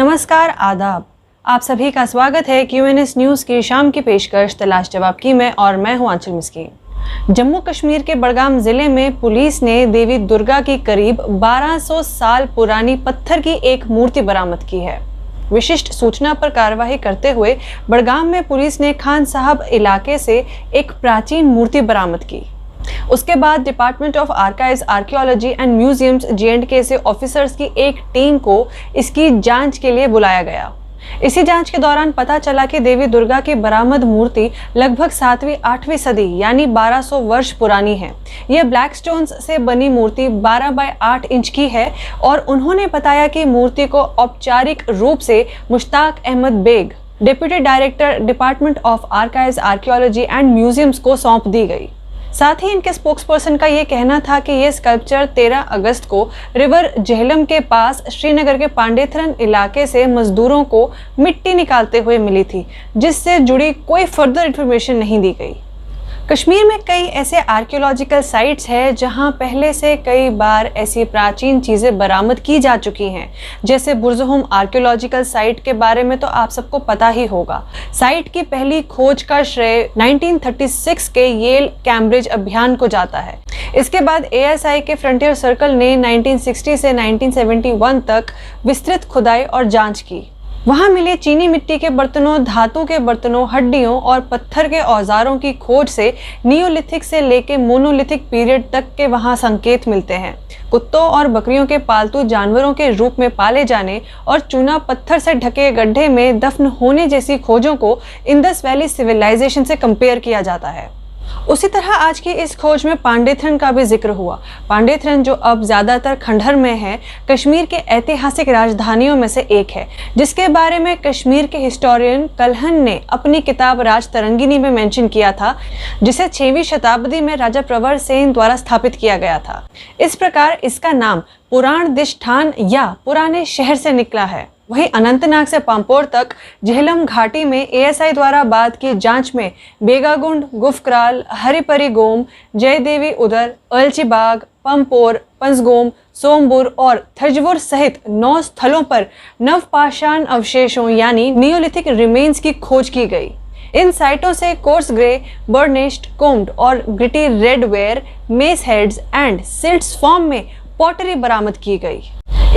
नमस्कार, आदाब। आप सभी का स्वागत है QNS न्यूज़ की शाम की पेशकश तलाश जवाब की में, और मैं हूं आंचल मिस्की। जम्मू कश्मीर के बड़गाम जिले में पुलिस ने देवी दुर्गा की करीब 1200 साल पुरानी पत्थर की एक मूर्ति बरामद की है। विशिष्ट सूचना पर कार्रवाई करते हुए बड़गाम में पुलिस ने खान साहब इलाके से एक प्राचीन मूर्ति बरामद की। उसके बाद department of archives, archaeology and museums J&K से ऑफिसर्स की एक टीम को इसकी जांच के लिए बुलाया गया। इसी जांच के दौरान पता चला कि देवी दुर्गा की बरामद मूर्ति लगभग 7वीं-8वीं सदी यानी 1200 वर्ष पुरानी है। यह ब्लैक स्टोन्स से बनी मूर्ति 12 बाय 8 इंच की है और उन्होंने बताया कि मूर्ति को औपचारिक रूप से Mushtaq Ahmed Beg, deputy director department of archives, archaeology and museums को सौंप दी गई। साथ ही इनके स्पोक्सपर्सन का ये कहना था कि ये स्कल्पचर 13 अगस्त को रिवर झेलम के पास श्रीनगर के पांडेथरन इलाके से मजदूरों को मिट्टी निकालते हुए मिली थी, जिससे जुड़ी कोई फर्दर इंफॉर्मेशन नहीं दी गई। कश्मीर में कई ऐसे आर्कियोलॉजिकल साइट्स हैं जहां पहले से कई बार ऐसी प्राचीन चीज़ें बरामद की जा चुकी हैं। जैसे बुरज़ुहुम आर्कियोलॉजिकल साइट के बारे में तो आप सबको पता ही होगा। साइट की पहली खोज का श्रेय 1936 के येल कैम्ब्रिज अभियान को जाता है। इसके बाद ASI के फ्रंटियर सर्कल ने 1960 से 1971 तक विस्तृत खुदाई और जांच की। वहां मिले चीनी मिट्टी के बर्तनों, धातु के बर्तनों, हड्डियों और पत्थर के औजारों की खोज से नियोलिथिक से लेके मोनोलिथिक पीरियड तक के वहां संकेत मिलते हैं। कुत्तों और बकरियों के पालतू जानवरों के रूप में पाले जाने और चूना पत्थर से ढके गड्ढे में दफन होने जैसी खोजों को इंडस वैली सिविलाइजेशन से कंपेयर किया जाता है। उसी तरह आज की इस खोज में पांडेथरन का भी जिक्र हुआ। पांडेथरन, जो अब ज्यादातर खंडहर में है, कश्मीर के ऐतिहासिक राजधानियों में से एक है, जिसके बारे में कश्मीर के हिस्टोरियन कल्हन ने अपनी किताब राज तरंगिनी में मेंशन किया था, जिसे 6वीं शताब्दी में राजा प्रवर सेन द्वारा स्थापित किया गया था। इस प्रकार इसका नाम पुराण दिष्ठान या पुराने शहर से निकला है। वहीं अनंतनाग से पांपोर तक झेलम घाटी में ASI द्वारा बाद की जांच में बेगागुंड, गुफक्राल, हरिपरी गोम, जयदेवी उदर, अलचीबाग, पंपोर, पंजगोम, सोमबुर और थजवुर सहित 9 स्थलों पर नवपाषाण अवशेषों यानी नियोलिथिक रिमेन्स की खोज की गई। इन साइटों से कोर्स ग्रे, बर्निश्ड, कोम्ड और gritty red ware, mess heads and silts form में पॉटरी बरामद की गई।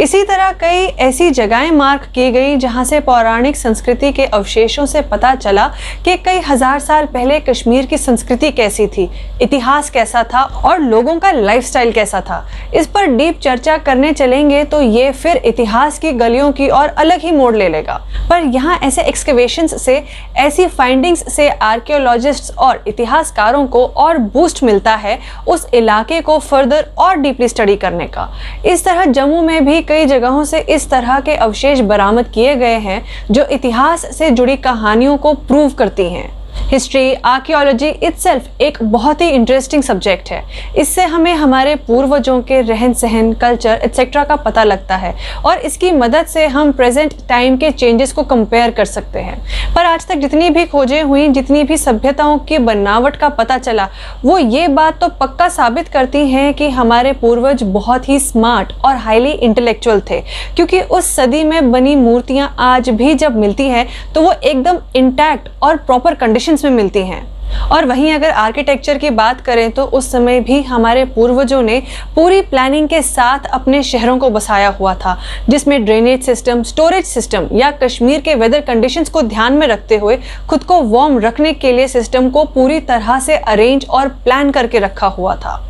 इसी तरह कई ऐसी जगहें मार्क की गई जहां से पौराणिक संस्कृति के अवशेषों से पता चला कि कई हजार साल पहले कश्मीर की संस्कृति कैसी थी, इतिहास कैसा था और लोगों का लाइफस्टाइल कैसा था। इस पर डीप चर्चा करने चलेंगे तो ये फिर इतिहास की गलियों की और अलग ही मोड़ ले लेगा। पर यहाँ ऐसे एक्सकवेशंस से, ऐसी फाइंडिंग्स से आर्कियोलॉजिस्ट्स और इतिहासकारों को और बूस्ट मिलता है उस इलाके को फर्दर और डीपली स्टडी करने का। इस तरह जम्मू में भी कई जगहों से इस तरह के अवशेष बरामद किए गए हैं जो इतिहास से जुड़ी कहानियों को प्रूव करती हैं। हिस्ट्री, आर्कियोलॉजी इटसेल्फ एक बहुत ही इंटरेस्टिंग सब्जेक्ट है। इससे हमें हमारे पूर्वजों के रहन सहन, कल्चर एटसेट्रा का पता लगता है और इसकी मदद से हम प्रेजेंट टाइम के चेंजेस को कंपेयर कर सकते हैं। पर आज तक जितनी भी खोजें हुई, जितनी भी सभ्यताओं की बनावट का पता चला, वो ये बात तो पक्का साबित करती हैं कि हमारे पूर्वज बहुत ही स्मार्ट और हाईली इंटेलेक्चुअल थे, क्योंकि उस सदी में बनी मूर्तियां आज भी जब मिलती हैं तो वो एकदम इंटैक्ट और प्रॉपर कंडीशंस में मिलती हैं। और वहीं अगर आर्किटेक्चर की बात करें तो उस समय भी हमारे पूर्वजों ने पूरी प्लानिंग के साथ अपने शहरों को बसाया हुआ था, जिसमें ड्रेनेज सिस्टम, स्टोरेज सिस्टम या कश्मीर के वेदर कंडीशंस को ध्यान में रखते हुए खुद को वार्म रखने के लिए सिस्टम को पूरी तरह से अरेंज और प्लान करके रखा हुआ था।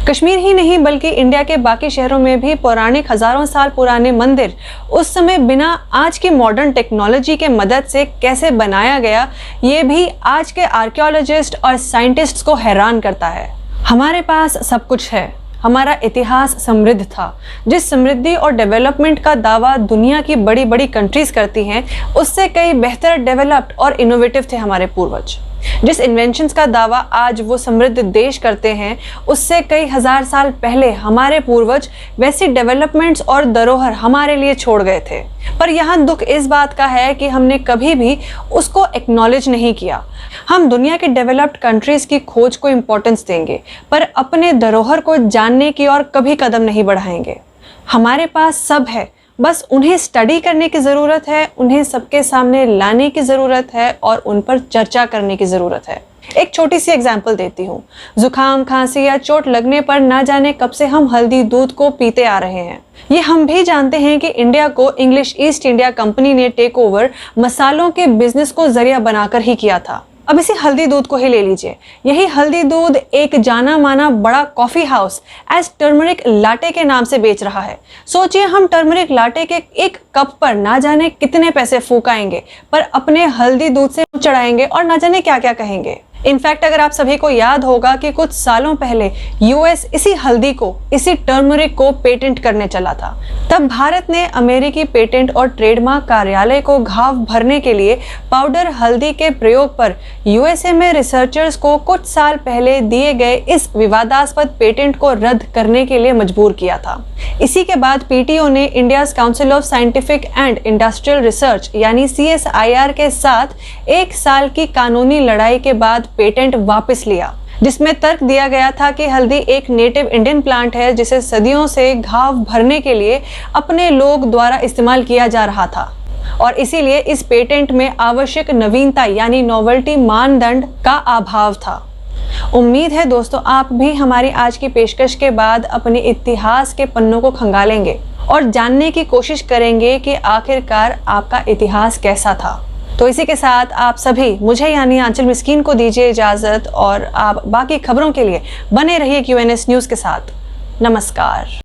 कश्मीर ही नहीं बल्कि इंडिया के बाकी शहरों में भी पौराणिक हजारों साल पुराने मंदिर उस समय बिना आज की मॉडर्न टेक्नोलॉजी के मदद से कैसे बनाया गया, ये भी आज के आर्कियोलॉजिस्ट और साइंटिस्ट्स को हैरान करता है। हमारे पास सब कुछ है, हमारा इतिहास समृद्ध था। जिस समृद्धि और डेवलपमेंट का दावा दुनिया की बड़ी बड़ी कंट्रीज करती हैं, उससे कई बेहतर डेवलप्ड और इनोवेटिव थे हमारे पूर्वज। जिस इन्वेंशंस का दावा आज वो समृद्ध देश करते हैं, उससे कई हजार साल पहले हमारे पूर्वज वैसी डेवलपमेंट्स और धरोहर हमारे लिए छोड़ गए थे। पर यहाँ दुख इस बात का है कि हमने कभी भी उसको एक्नॉलेज नहीं किया। हम दुनिया के डेवलप्ड कंट्रीज की खोज को इम्पोर्टेंस देंगे, पर अपने धरोहर को जानने की ओर कभी कदम नहीं बढ़ाएंगे। हमारे पास सब है, बस उन्हें स्टडी करने की ज़रूरत है, उन्हें सबके सामने लाने की ज़रूरत है और उन पर चर्चा करने की ज़रूरत है। एक छोटी सी एग्जाम्पल देती हूँ। जुकाम, खांसी या चोट लगने पर ना जाने कब से हम हल्दी दूध को पीते आ रहे हैं। ये हम भी जानते हैं कि इंडिया को इंग्लिश ईस्ट इंडिया कंपनी ने टेक ओवर मसालों के बिजनेस को जरिया बनाकर ही किया था। अब इसी हल्दी दूध को ही ले लीजिए। यही हल्दी दूध एक जाना माना बड़ा coffee house as turmeric latte के नाम से बेच रहा है। सोचिए, हम टर्मरिक लाटे के एक कप पर ना जाने कितने पैसे फूकाएंगे, पर अपने हल्दी दूध से चढ़ाएंगे और ना जाने क्या क्या कहेंगे। इनफैक्ट अगर आप सभी को याद होगा कि कुछ सालों पहले यूएस इसी हल्दी को, इसी टर्मरिक को पेटेंट करने चला था। तब भारत ने अमेरिकी पेटेंट और ट्रेडमार्क कार्यालय को घाव भरने के लिए पाउडर हल्दी के प्रयोग पर यूएसए में रिसर्चर्स को कुछ साल पहले दिए गए इस विवादास्पद पेटेंट को रद्द करने के लिए मजबूर किया था। इसी के बाद पीटीओ ने India council of scientific and industrial research यानी CSIR के साथ 1 साल की कानूनी लड़ाई के बाद पेटेंट वापस लिया, जिसमें तर्क दिया गया था कि हल्दी एक नेटिव इंडियन प्लांट है जिसे सदियों से घाव भरने के लिए अपने लोग द्वारा इस्तेमाल किया जा रहा था और इसीलिए इस पेटेंट में आवश्यक नवीनता यानी नोवेल्टी मानदंड का अभाव था। उम्मीद है दोस्तों आप भी हमारी आज की पेशकश के बाद अपने इतिहास के पन्नों को खंगालेंगे और जानने की कोशिश करेंगे कि आखिरकार आपका इतिहास कैसा था। तो इसी के साथ आप सभी मुझे यानी आंचल मिस्कीन को दीजिए इजाज़त और आप बाकी खबरों के लिए बने रहिए QNS न्यूज़ के साथ। नमस्कार।